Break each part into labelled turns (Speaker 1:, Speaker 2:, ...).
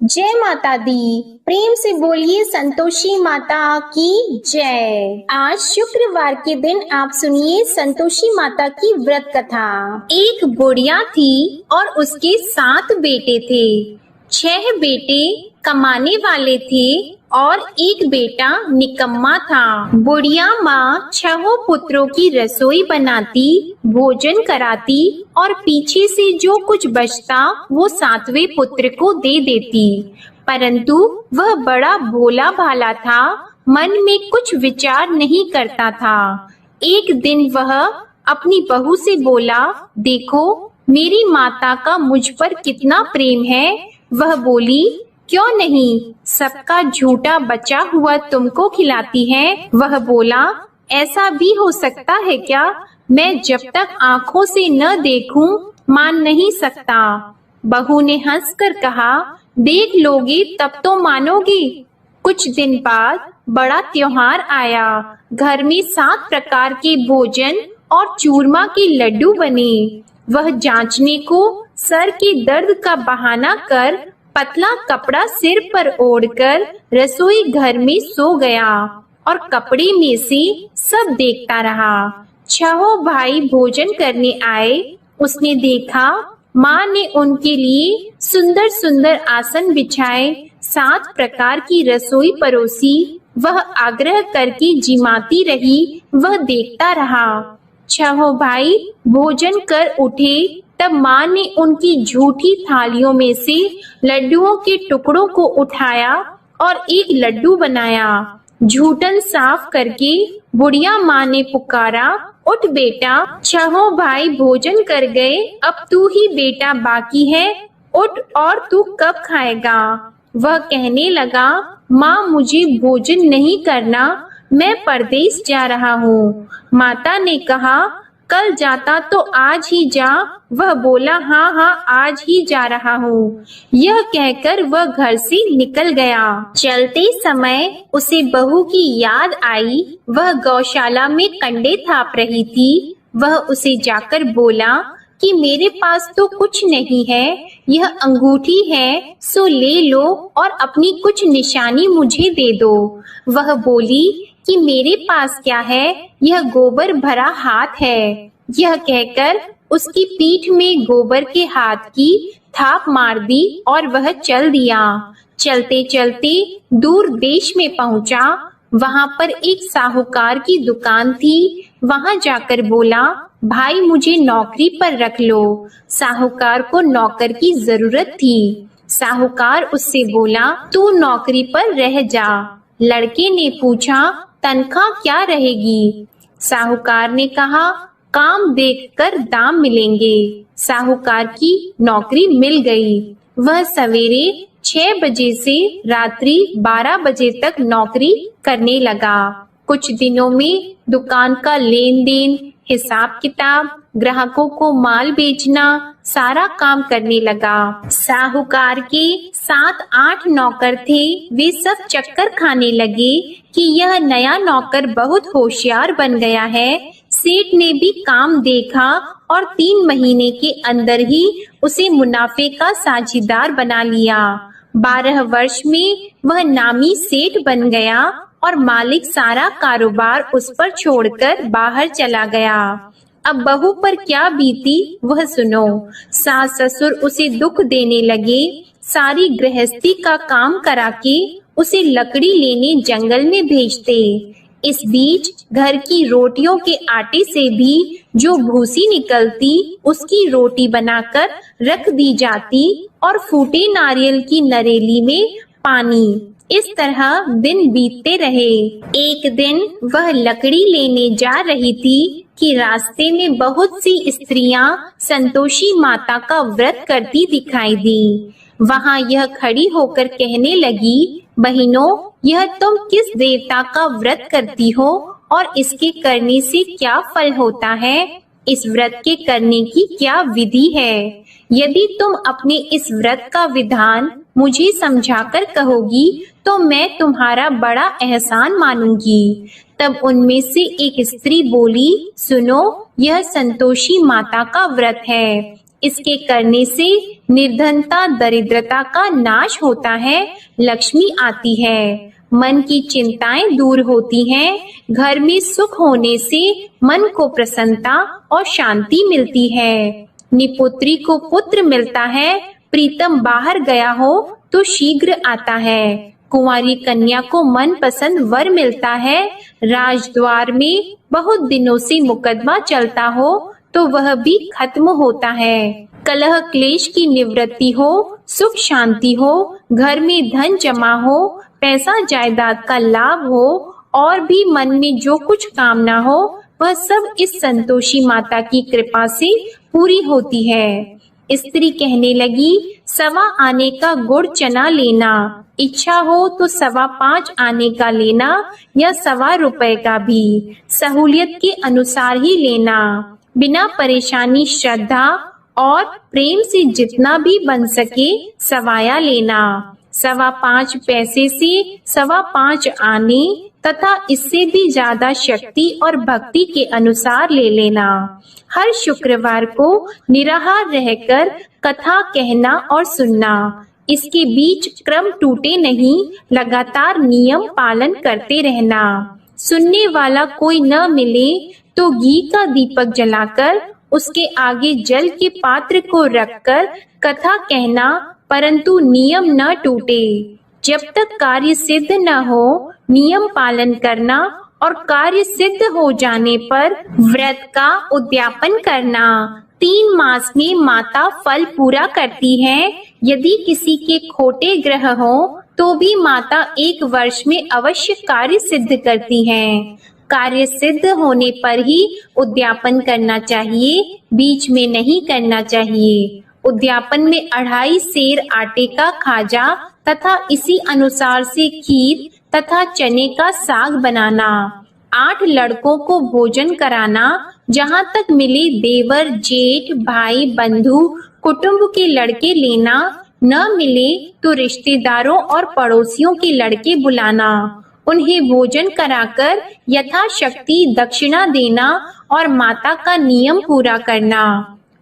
Speaker 1: जय माता दी। प्रेम से बोलिए संतोषी माता की जय। आज शुक्रवार के दिन आप सुनिए संतोषी माता की व्रत कथा। एक बुढ़िया थी और उसके 7 बेटे थे। 6 बेटे कमाने वाले थे और एक बेटा निकम्मा था। बुढ़िया माँ 6 पुत्रों की रसोई बनाती, भोजन कराती और पीछे से जो कुछ बचता वो 7वें पुत्र को दे देती। परंतु वह बड़ा भोला भाला था, मन में कुछ विचार नहीं करता था। एक दिन वह अपनी बहू से बोला, देखो मेरी माता का मुझ पर कितना प्रेम है। वह बोली, क्यों नहीं, सबका झूठा बचा हुआ तुमको खिलाती है। वह बोला, ऐसा भी हो सकता है क्या? मैं जब तक आंखों से न देखूं मान नहीं सकता। बहू ने हंसकर कहा, देख लोगे तब तो मानोगी। कुछ दिन बाद बड़ा त्योहार आया। घर में 7 प्रकार के भोजन और चूरमा के लड्डू बने। वह जांचने को सर के दर्द का बहाना कर पतला कपड़ा सिर पर ओढ़कर रसोई घर में सो गया और कपड़े में से सब देखता रहा। 6 भाई भोजन करने आए। उसने देखा माँ ने उनके लिए सुंदर सुंदर आसन बिछाए, 7 प्रकार की रसोई परोसी। वह आग्रह करके जिमाती रही, वह देखता रहा। 6 भाई भोजन कर उठे, तब माँ ने उनकी झूठी थालियों में से लड्डुओं के टुकड़ों को उठाया और एक लड्डू बनाया। झूठन साफ करके बुढ़िया माँ ने पुकारा, उठ बेटा, 6 भाई भोजन कर गए, अब तू ही बेटा बाकी है, उठ और तू कब खाएगा? वह कहने लगा, माँ मुझे भोजन नहीं करना, मैं परदेश जा रहा हूँ। माता ने कहा, कल जाता तो आज ही जा। वह बोला, हाँ हाँ आज ही जा रहा हूँ। यह कहकर वह घर से निकल गया। चलते समय उसे बहू की याद आई। वह गौशाला में कंडे थाप रही थी। वह उसे जाकर बोला कि मेरे पास तो कुछ नहीं है, यह अंगूठी है, सो ले लो और अपनी कुछ निशानी मुझे दे दो। वह बोली कि मेरे पास क्या है, यह गोबर भरा हाथ है। यह कहकर उसकी पीठ में गोबर के हाथ की थाप मार दी और वह चल दिया। चलते चलते दूर देश में पहुंचा। वहां पर एक साहूकार की दुकान थी। वहां जाकर बोला, भाई मुझे नौकरी पर रख लो। साहूकार को नौकर की जरूरत थी। साहूकार उससे बोला, तू नौकरी पर रह जा। लड़के ने पूछा, तनख्वाह क्या रहेगी? साहूकार ने कहा, काम देखकर दाम मिलेंगे। साहूकार की नौकरी मिल गई। वह सवेरे 6 बजे से रात्रि 12 बजे तक नौकरी करने लगा। कुछ दिनों में दुकान का लेन देन, हिसाब किताब, ग्राहकों को माल बेचना, सारा काम करने लगा। साहूकार के 7-8 नौकर थे। वे सब चक्कर खाने लगे कि यह नया नौकर बहुत होशियार बन गया है। सेठ ने भी काम देखा और 3 महीने के अंदर ही उसे मुनाफे का साझीदार बना लिया। 12 वर्ष में वह नामी सेठ बन गया और मालिक सारा कारोबार उस पर छोड़कर बाहर चला गया। अब बहू पर क्या बीती वह सुनो। सास ससुर उसे दुख देने लगे। सारी गृहस्थी का काम करा के उसे लकड़ी लेने जंगल में भेजते। इस बीच घर की रोटियों के आटे से भी जो भूसी निकलती उसकी रोटी बनाकर रख दी जाती और फूटे नारियल की नरेली में पानी। इस तरह दिन बीतते रहे। एक दिन वह लकड़ी लेने जा रही थी कि रास्ते में बहुत सी स्त्रियां संतोषी माता का व्रत करती दिखाई दी। वहां यह खड़ी होकर कहने लगी, बहनों, यह तुम किस देवता का व्रत करती हो और इसके करने से क्या फल होता है? इस व्रत के करने की क्या विधि है? यदि तुम अपने इस व्रत का विधान मुझे समझाकर कहोगी तो मैं तुम्हारा बड़ा एहसान मानूंगी। तब उनमें से एक स्त्री बोली, सुनो, यह संतोषी माता का व्रत है। इसके करने से निर्धनता दरिद्रता का नाश होता है, लक्ष्मी आती है, मन की चिंताएं दूर होती हैं, घर में सुख होने से मन को प्रसन्नता और शांति मिलती है। निपुत्री को पुत्र मिलता है, प्रीतम बाहर गया हो तो शीघ्र आता है। कुंवारी कन्या को मनपसंद वर मिलता है। राजद्वार में बहुत दिनों से मुकदमा चलता हो तो वह भी खत्म होता है। कलह क्लेश की निवृत्ति हो, सुख शांति हो, घर में धन जमा हो, पैसा जायदाद का लाभ हो और भी मन में जो कुछ कामना हो वह सब इस संतोषी माता की कृपा से पूरी होती है। स्त्री कहने लगी, 1.25 आने का गुड़ चना लेना, इच्छा हो तो 5.25 आने का लेना या 1.25 रुपए का भी, सहूलियत के अनुसार ही लेना, बिना परेशानी श्रद्धा और प्रेम से जितना भी बन सके सवाया लेना। 5.25 पैसे से 5.25 आने तथा इससे भी ज्यादा शक्ति और भक्ति के अनुसार ले लेना। हर शुक्रवार को निराहार रहकर कथा कहना और सुनना। इसके बीच क्रम टूटे नहीं, लगातार नियम पालन करते रहना। सुनने वाला कोई न मिले तो घी का दीपक जलाकर उसके आगे जल के पात्र को रखकर कथा कहना, परंतु नियम न टूटे। जब तक कार्य सिद्ध न हो, नियम पालन करना और कार्य सिद्ध हो जाने पर व्रत का उद्यापन करना। 3 मास में माता फल पूरा करती है। यदि किसी के खोटे ग्रह हो तो भी माता 1 वर्ष में अवश्य कार्य सिद्ध करती हैं। कार्य सिद्ध होने पर ही उद्यापन करना चाहिए, बीच में नहीं करना चाहिए। उद्यापन में 2.5 सेर आटे का खाजा तथा इसी अनुसार से खीर तथा चने का साग बनाना। 8 लड़कों को भोजन कराना। जहाँ तक मिले देवर, जेठ, भाई, बंधु, कुटुंब के लड़के लेना। न मिले तो रिश्तेदारों और पड़ोसियों के लड़के बुलाना। उन्हें भोजन कराकर यथाशक्ति दक्षिणा देना और माता का नियम पूरा करना।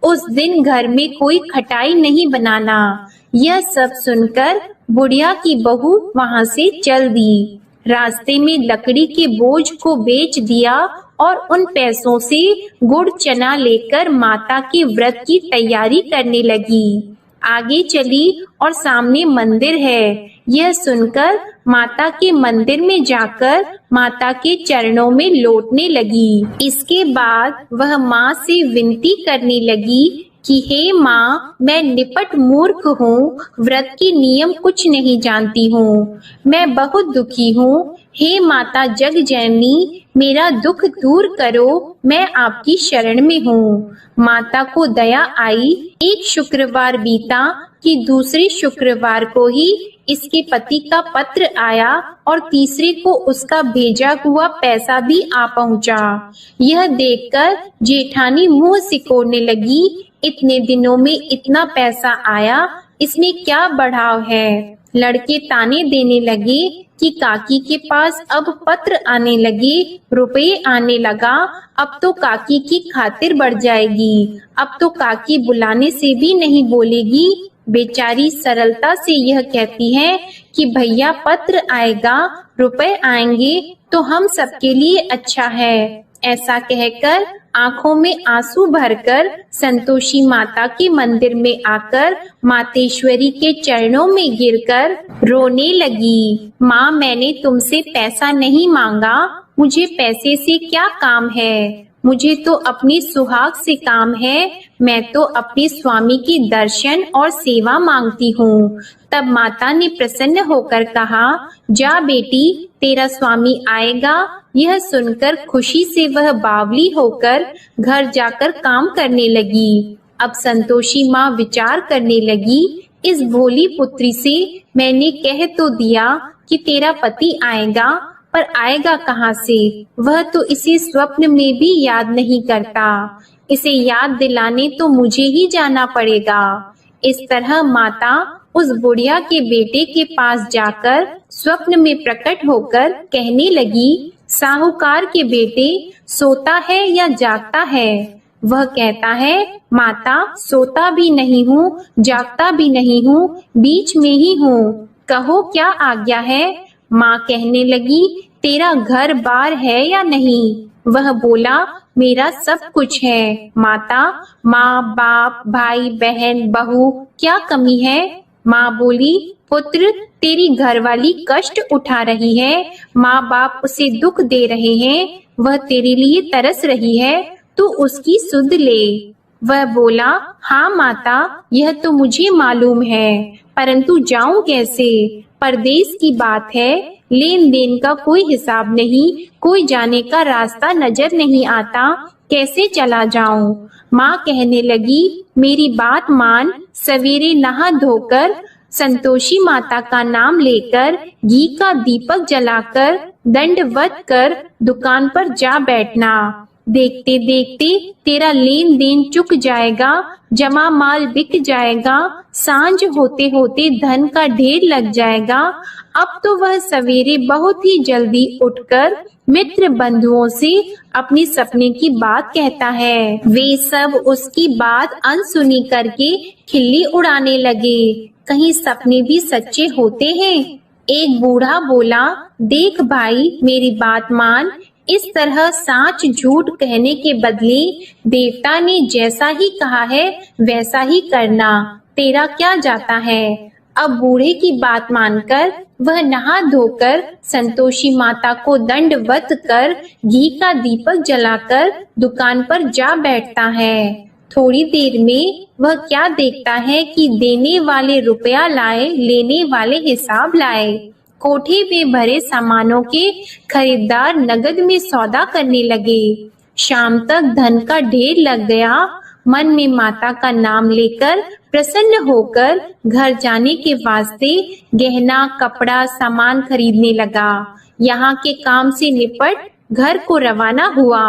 Speaker 1: उस दिन घर में कोई खटाई नहीं बनाना। यह सब सुनकर बुढ़िया की बहू वहाँ से चल दी। रास्ते में लकड़ी के बोझ को बेच दिया और उन पैसों से गुड़ चना लेकर माता के व्रत की तैयारी करने लगी। आगे चली और सामने मंदिर है। यह सुनकर माता के मंदिर में जाकर माता के चरणों में लौटने लगी। इसके बाद वह माँ से विनती करने लगी कि हे माँ, मैं निपट मूर्ख हूँ, व्रत के नियम कुछ नहीं जानती हूँ, मैं बहुत दुखी हूँ। हे माता जग जननी, मेरा दुख दूर करो, मैं आपकी शरण में हूँ। माता को दया आई। एक शुक्रवार बीता कि दूसरे शुक्रवार को ही इसके पति का पत्र आया और तीसरे को उसका भेजा हुआ पैसा भी आ पहुँचा। यह देखकर जेठानी मुंह सिकोड़ने लगी। इतने दिनों में इतना पैसा आया, इसमें क्या बढ़ाव है। लड़के ताने देने लगे कि काकी के पास अब पत्र आने लगे, रुपए आने लगा, अब तो काकी की खातिर बढ़ जाएगी, अब तो काकी बुलाने से भी नहीं बोलेगी। बेचारी सरलता से यह कहती है कि भैया पत्र आएगा, रुपए आएंगे तो हम सबके लिए अच्छा है। ऐसा कहकर आंखों में आंसू भरकर संतोषी माता के मंदिर में आकर मातेश्वरी के चरणों में गिरकर रोने लगी। माँ, मैंने तुमसे पैसा नहीं मांगा, मुझे पैसे से क्या काम है, मुझे तो अपनी सुहाग से काम है, मैं तो अपने स्वामी की दर्शन और सेवा मांगती हूँ। तब माता ने प्रसन्न होकर कहा, जा बेटी, तेरा स्वामी आएगा। यह सुनकर खुशी से वह बावली होकर घर जाकर काम करने लगी। अब संतोषी माँ विचार करने लगी, इस भोली पुत्री से मैंने कह तो दिया कि तेरा पति आएगा, पर आएगा कहाँ से? वह तो इसे स्वप्न में भी याद नहीं करता। इसे याद दिलाने तो मुझे ही जाना पड़ेगा। इस तरह माता उस बुढ़िया के बेटे के पास जाकर स्वप्न में प्रकट होकर कहने लगी, साहूकार के बेटे, सोता है या जागता है? वह कहता है, माता सोता भी नहीं हूँ, जागता भी नहीं हूँ, बीच में ही हूँ, कहो क्या आज्ञा है। माँ कहने लगी, तेरा घर बार है या नहीं। वह बोला, मेरा सब कुछ है माता, माँ बाप भाई बहन बहू क्या कमी है। माँ बोली, पुत्र तेरी घरवाली कष्ट उठा रही है, माँ बाप उसे दुख दे रहे हैं, वह तेरे लिए तरस रही है, तू उसकी सुध ले। वह बोला, हाँ माता यह तो मुझे मालूम है, परंतु जाऊं कैसे, परदेश की बात है, लेन देन का कोई हिसाब नहीं, कोई जाने का रास्ता नजर नहीं आता, कैसे चला जाऊं। माँ कहने लगी, मेरी बात मान, सवेरे नहा धोकर संतोषी माता का नाम लेकर घी का दीपक जलाकर दंडवत कर दुकान पर जा बैठना। देखते देखते तेरा लेन देन चुक जाएगा, जमा माल बिक जाएगा, सांझ होते होते धन का ढेर लग जाएगा। अब तो वह सवेरे बहुत ही जल्दी उठकर मित्र बंधुओं से अपनी सपने की बात कहता है। वे सब उसकी बात अनसुनी करके खिल्ली उड़ाने लगे। कहीं सपने भी सच्चे होते हैं। एक बूढ़ा बोला, देख भाई मेरी बात मान, इस तरह साच झूठ कहने के बदले देवता ने जैसा ही कहा है वैसा ही करना, तेरा क्या जाता है। अब बूढ़े की बात मानकर वह नहा धोकर संतोषी माता को दंडवत कर घी का दीपक जलाकर दुकान पर जा बैठता है। थोड़ी देर में वह क्या देखता है कि देने वाले रुपया लाए, लेने वाले हिसाब लाए। कोठे में भरे सामानों के खरीदार नगद में सौदा करने लगे। शाम तक धन का ढेर लग गया। मन में माता का नाम लेकर प्रसन्न होकर घर जाने के वास्ते गहना कपड़ा सामान खरीदने लगा। यहाँ के काम से निपट घर को रवाना हुआ।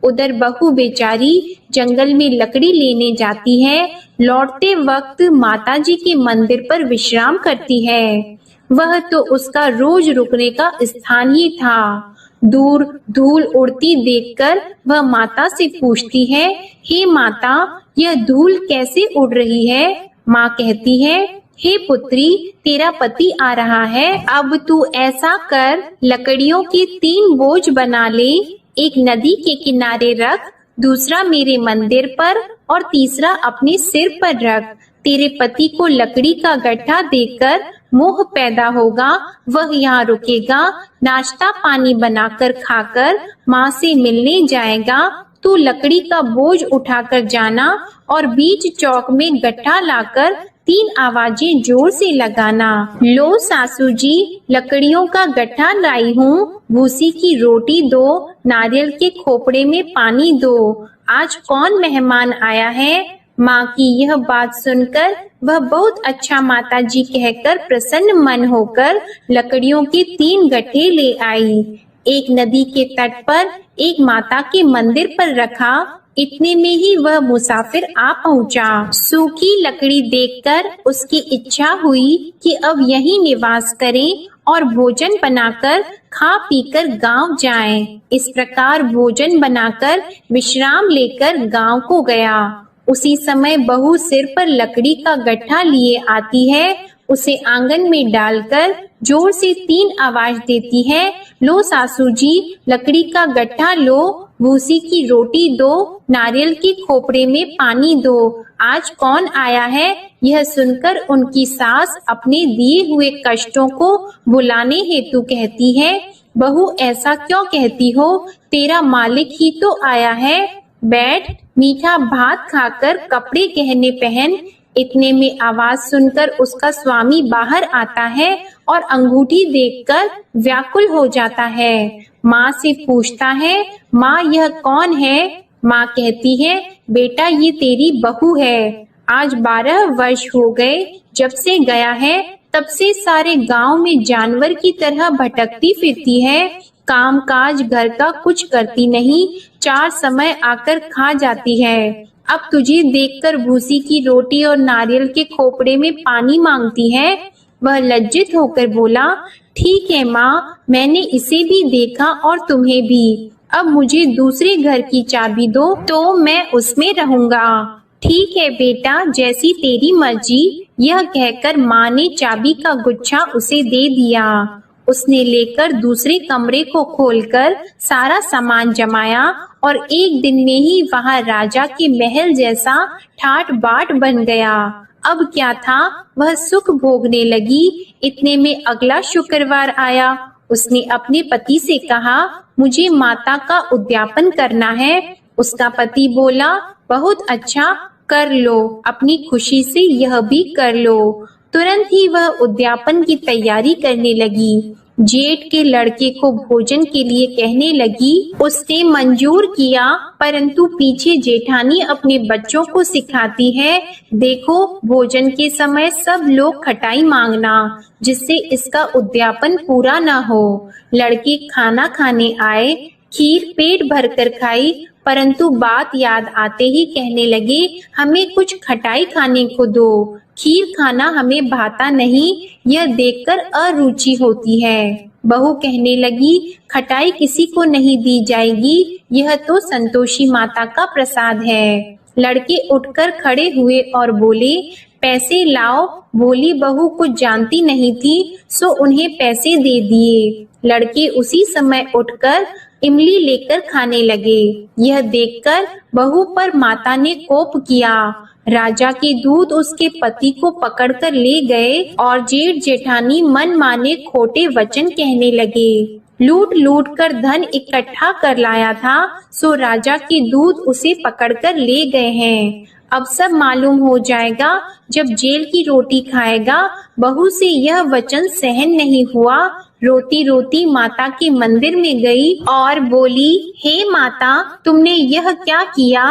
Speaker 1: उधर बहू बेचारी जंगल में लकड़ी लेने जाती है। लौटते वक्त माताजी के मंदिर पर विश्राम करती है। वह तो उसका रोज रुकने का स्थान ही था। दूर धूल उड़ती देखकर वह माता से पूछती है, हे माता यह धूल कैसे उड़ रही है। माँ कहती है, हे पुत्री तेरा पति आ रहा है, अब तू ऐसा कर लकड़ियों के 3 बोझ बना ले, एक नदी के किनारे रख, दूसरा मेरे मंदिर पर और तीसरा अपने सिर पर रख। तेरे पति को लकड़ी का गड्ढा देकर मोह पैदा होगा, वह यहाँ रुकेगा, नाश्ता पानी बनाकर खाकर माँ से मिलने जाएगा। तू लकड़ी का बोझ उठाकर जाना और बीच चौक में गड्ढा लाकर 3 आवाजें जोर से लगाना। लो सासू जी लकड़ियों का गड्ढा लाई हूँ, भूसी की रोटी दो, नारियल के खोपड़े में पानी दो, आज कौन मेहमान आया है। माँ की यह बात सुनकर वह बहुत अच्छा माताजी कहकर प्रसन्न मन होकर लकड़ियों के 3 गट्ठे ले आई। एक नदी के तट पर एक माता के मंदिर पर रखा। इतने में ही वह मुसाफिर आ पहुंचा। सूखी लकड़ी देखकर उसकी इच्छा हुई कि अब यहीं निवास करें और भोजन बनाकर खा पीकर गांव जाएं। इस प्रकार भोजन बनाकर विश्राम लेकर गांव को गया। उसी समय बहू सिर पर लकड़ी का गट्ठा लिए आती है। उसे आंगन में डालकर जोर से 3 आवाज देती है, लो सासू जी लकड़ी का गट्ठा लो, भूसी की रोटी दो, नारियल के खोपड़े में पानी दो, आज कौन आया है। यह सुनकर उनकी सास अपने दिए हुए कष्टों को भुलाने हेतु कहती है, बहू ऐसा क्यों कहती हो, तेरा मालिक ही तो आया है, बैठ मीठा भात खाकर कपड़े गहने पहन। इतने में आवाज सुनकर उसका स्वामी बाहर आता है और अंगूठी देखकर व्याकुल हो जाता है। माँ से पूछता है, माँ यह कौन है। माँ कहती है, बेटा ये तेरी बहू है, आज 12 वर्ष हो गए जब से गया है, तब से सारे गांव में जानवर की तरह भटकती फिरती है, काम काज घर का कुछ करती नहीं, 4 समय आकर खा जाती है। अब तुझे देखकर भूसी की रोटी और नारियल के खोपड़े में पानी मांगती है। वह लज्जित होकर बोला, ठीक है माँ, मैंने इसे भी देखा और तुम्हें भी, अब मुझे दूसरे घर की चाबी दो तो मैं उसमें रहूंगा। ठीक है बेटा, जैसी तेरी मर्जी। यह कहकर माँ ने चाबी का गुच्छा उसे दे दिया। उसने लेकर दूसरे कमरे को खोलकर सारा सामान जमाया और एक दिन में ही वहां राजा के महल जैसा ठाट बाट बन गया। अब क्या था, वह सुख भोगने लगी। इतने में अगला शुक्रवार आया। उसने अपने पति से कहा, मुझे माता का उद्यापन करना है। उसका पति बोला, बहुत अच्छा, कर लो, अपनी खुशी से यह भी कर लो। तुरंत ही वह उद्यापन की तैयारी करने लगी। जेठ के लड़के को भोजन के लिए कहने लगी। उसने मंजूर किया, परंतु पीछे जेठानी अपने बच्चों को सिखाती है, देखो भोजन के समय सब लोग खटाई मांगना, जिससे इसका उद्यापन पूरा ना हो। लड़के खाना खाने आए, खीर पेट भरकर खाई, परंतु बात याद आते ही कहने लगे, हमें कुछ खटाई खाने को दो। खीर खाना हमें भाता नहीं, यह देखकर अरुचि होती है। बहू कहने लगी, खटाई किसी को नहीं दी जाएगी, यह तो संतोषी माता का प्रसाद है। लड़के उठकर खड़े हुए और बोले, पैसे लाओ। भोली बहू कुछ जानती नहीं थी, सो उन्हें पैसे दे दिए। लड़के उसी समय उठकर इमली लेकर खाने लगे। यह देखकर बहू पर माता ने कोप किया। राजा के दूत उसके पति को पकड़कर ले गए और जेठ जेठानी मन माने खोटे वचन कहने लगे। लूट लूट कर धन इकट्ठा कर लाया था, सो राजा के दूत उसे पकड़कर ले गए हैं। अब सब मालूम हो जाएगा जब जेल की रोटी खाएगा। बहू से यह वचन सहन नहीं हुआ। रोती रोती माता के मंदिर में गई और बोली, हे माता, तुमने यह क्या किया?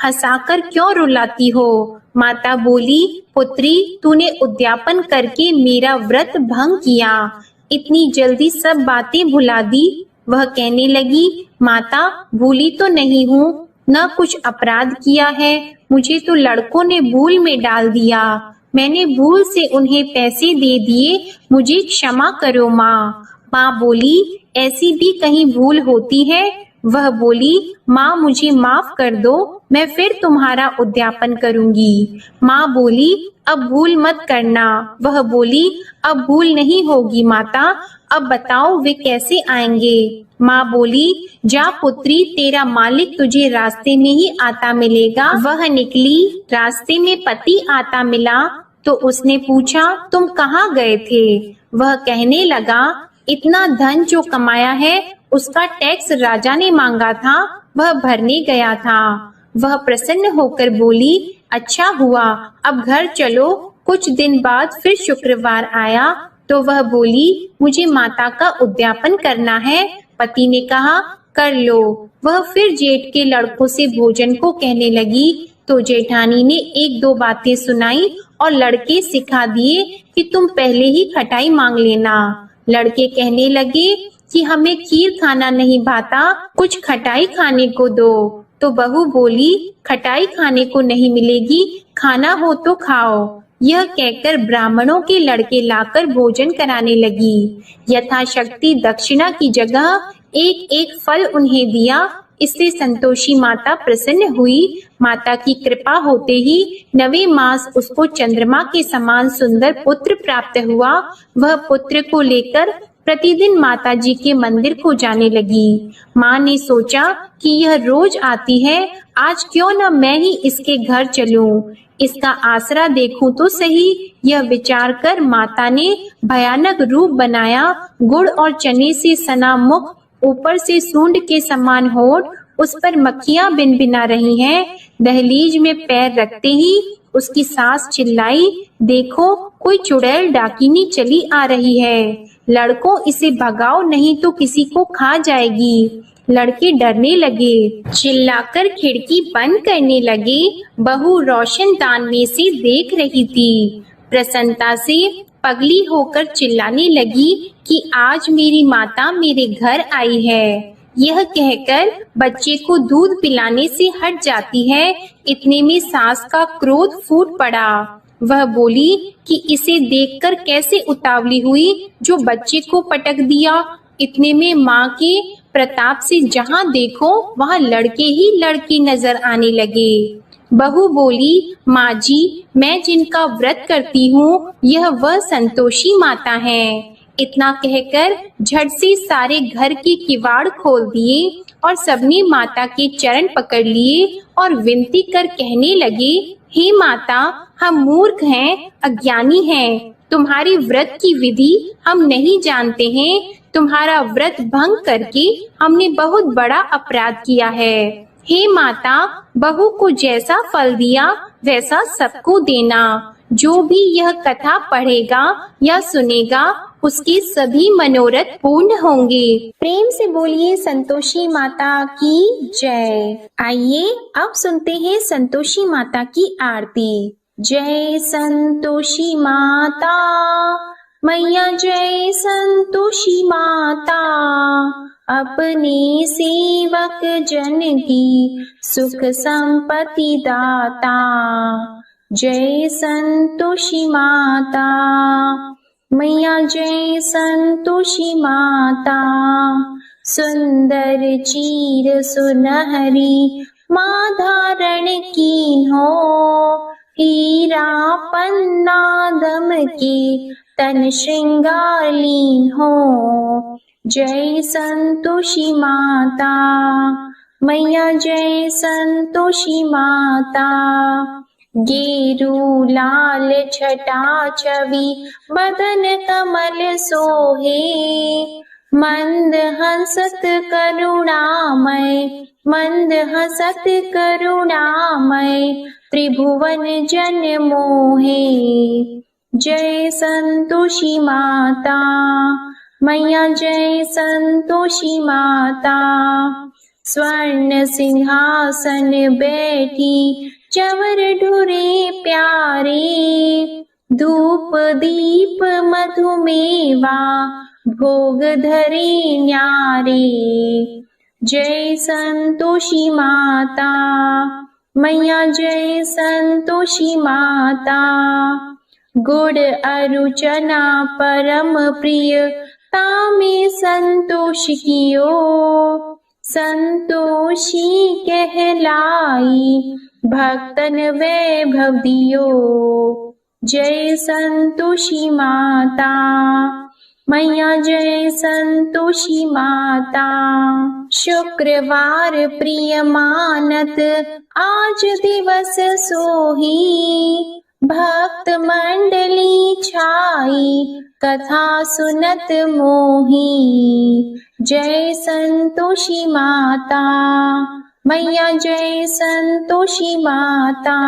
Speaker 1: हंसाकर क्यों रुलाती हो? माता बोली, पुत्री, तूने उद्यापन करके मेरा व्रत भंग किया, इतनी जल्दी सब बातें भुला दी। वह कहने लगी, माता, भूली तो नहीं हूँ, न कुछ अपराध किया है, मुझे तो लड़कों ने भूल में डाल दिया। मैंने भूल से उन्हें पैसे दे दिए, मुझे क्षमा करो माँ। माँ बोली, ऐसी भी कहीं भूल होती है? वह बोली, माँ मुझे माफ कर दो, मैं फिर तुम्हारा उद्यापन करूंगी। माँ बोली, अब भूल मत करना। वह बोली, अब भूल नहीं होगी माता, अब बताओ वे कैसे आएंगे? माँ बोली, जा पुत्री, तेरा मालिक तुझे रास्ते में ही आता मिलेगा। वह निकली, रास्ते में पति आता मिला तो उसने पूछा, तुम कहाँ गए थे? वह कहने लगा, इतना धन जो कमाया है उसका टैक्स राजा ने मांगा था, वह भरने गया था। वह प्रसन्न होकर बोली, अच्छा हुआ, अब घर चलो। कुछ दिन बाद फिर शुक्रवार आया तो वह बोली, मुझे माता का उद्यापन करना है। पति ने कहा, कर लो। वह फिर जेठ के लड़कों से भोजन को कहने लगी तो जेठानी ने एक दो बातें सुनाई और लड़के सिखा दिए कि तुम पहले ही खटाई मांग लेना। लड़के कहने लगे कि हमें खीर खाना नहीं भाता, कुछ खटाई खाने को दो। तो बहू बोली, खटाई खाने को नहीं मिलेगी, खाना हो तो खाओ। यह कहकर ब्राह्मणों के लड़के लाकर भोजन कराने लगी। यथाशक्ति दक्षिणा की जगह एक एक फल उन्हें दिया। इससे संतोषी माता प्रसन्न हुई। माता की कृपा होते ही 9वें मास उसको चंद्रमा के समान सुंदर पुत्र प्राप्त हुआ। वह पुत्र को लेकर प्रतिदिन माता जी के मंदिर को जाने लगी। माँ ने सोचा कि यह रोज आती है, आज क्यों न मैं ही इसके घर चलूं, इसका आसरा देखूं तो सही। यह विचार कर माता ने भयानक रूप बनाया। गुड़ और चने से सना मुख, ऊपर से सूंड के समान होठ, उस पर मक्खियां भिनभिना रही हैं। दहलीज में पैर रखते ही उसकी सास चिल्लाई, देखो कोई चुड़ैल डाकिनी चली आ रही है, लड़कों इसे भगाओ नहीं तो किसी को खा जाएगी। लड़के डरने लगे, चिल्लाकर खिड़की बंद करने लगे। बहू रोशनदान में से देख रही थी। प्रसन्नता से पगली होकर चिल्लाने लगी कि आज मेरी माता मेरे घर आई है। यह कहकर बच्चे को दूध पिलाने से हट जाती है। इतने में सास का क्रोध फूट पड़ा। वह बोली कि इसे देखकर कैसे उतावली हुई जो बच्चे को पटक दिया। इतने में माँ के प्रताप से जहाँ देखो वहाँ लड़के ही लड़की नजर आने लगे। बहू बोली, माँ जी, मैं जिनका व्रत करती हूँ यह वह संतोषी माता है। इतना कहकर झट से सारे घर के किवाड़ खोल दिए और सबने माता के चरण पकड़ लिए और विनती कर कहने लगे, हे माता, हम मूर्ख हैं, अज्ञानी हैं, तुम्हारी व्रत की विधि हम नहीं जानते हैं। तुम्हारा व्रत भंग करके हमने बहुत बड़ा अपराध किया है। हे माता, बहू को जैसा फल दिया वैसा सबको देना। जो भी यह कथा पढ़ेगा या सुनेगा उसके सभी मनोरथ पूर्ण होंगे। प्रेम से बोलिए संतोषी माता की जय। आइए अब सुनते हैं संतोषी माता की आरती। जय संतोषी माता मैया, जय संतोषी माता, अपने सेवक जन की सुख संपत्ति दाता। जय संतोषी माता मैया, जय संतोषी माता, सुंदर चीर सुनहरी माँ धारण की हो, हीरा पन्ना दम के तन श्रृंगारली हो। जय संतोषी माता मैया, जय संतोषी माता, गेरू लाल छटा छवि बदन कमल सोहे, मंद हसत करुणामय, मंद हसत करुणामय, त्रिभुवन जन मोहे। जय संतोषी माता मैया, जय संतोषी माता, स्वर्ण सिंहासन बैठी चवर ढुरे प्यारे, धूप दीप मधुमेवा भोग धरे न्यारे। जय संतोषी माता मैया, जय संतोषी माता, गुड़ अरु चना परम प्रिय तामे संतोष कियो, संतोषी कहलाई भक्तन वैभव दियो। जय संतोषी माता मैया, जय संतोषी माता, शुक्रवार प्रिय मानत आज दिवस सोही, भक्त मंडली छाई कथा सुनत मोही। जय संतोषी माता मैया, जय संतोषी माता,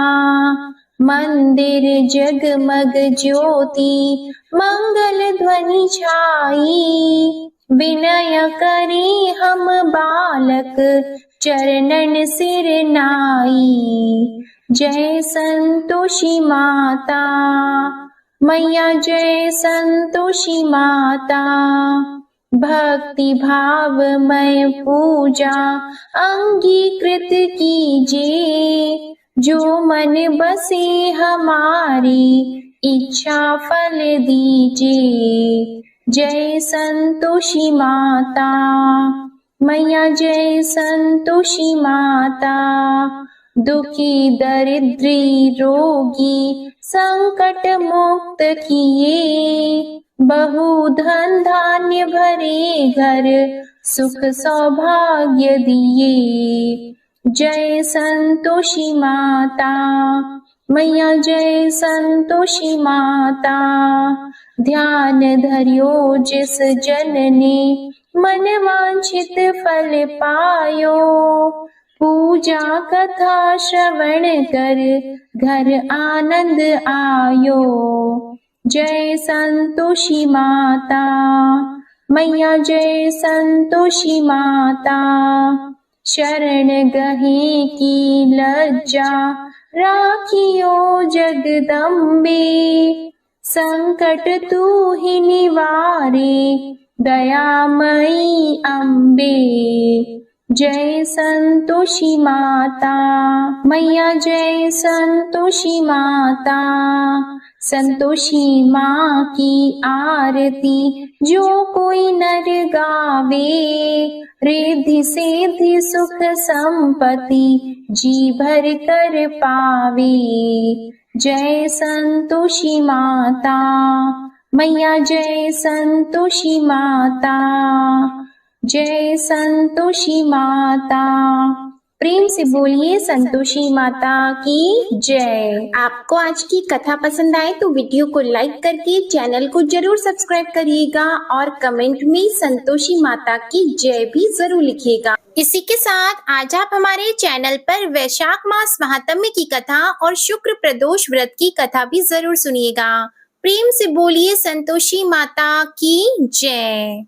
Speaker 1: मंदिर जगमग ज्योति मंगल ध्वनि छाई, विनय करे हम बालक चरणन सिर नाई। जय संतोषी माता मैया, जय संतोषी माता, भक्ति भावमय पूजा अंगीकृत कीजिए, जो मन बसे हमारी इच्छा फल दीजिए। जय संतोषी माता मैया, जय संतोषी माता, दुखी दरिद्री रोगी संकट मुक्त किए, बहु धन धान्य भरे घर सुख सौभाग्य दिए। जय संतोषी माता मैया, जय संतोषी माता, ध्यान धरियो जिस जन ने मन वांछित फल पायो, पूजा कथा श्रवण कर घर आनंद आयो। जय संतोषी माता मैया, जय संतोषी माता, शरण गहे की लज्जा राखियो जगदम्बे, संकट तू ही निवारे दयामयी अम्बे। जय संतोषी माता। मैया जय संतोषी माता। संतोषी माँ की आरती जो कोई नर गावे, रिद्धि सिद्धि सुख संपत्ति जी भर कर पावे। जय संतोषी माता। मैया जय संतोषी माता। जय संतोषी माता। प्रेम से बोलिए संतोषी माता की जय। आपको आज की कथा पसंद आए तो वीडियो को लाइक करके चैनल को जरूर सब्सक्राइब करिएगा और कमेंट में संतोषी माता की जय भी जरूर लिखिएगा। इसी के साथ आज आप हमारे चैनल पर वैशाख मास महात्म्य की कथा और शुक्र प्रदोष व्रत की कथा भी जरूर सुनिएगा। प्रेम से बोलिए संतोषी माता की जय।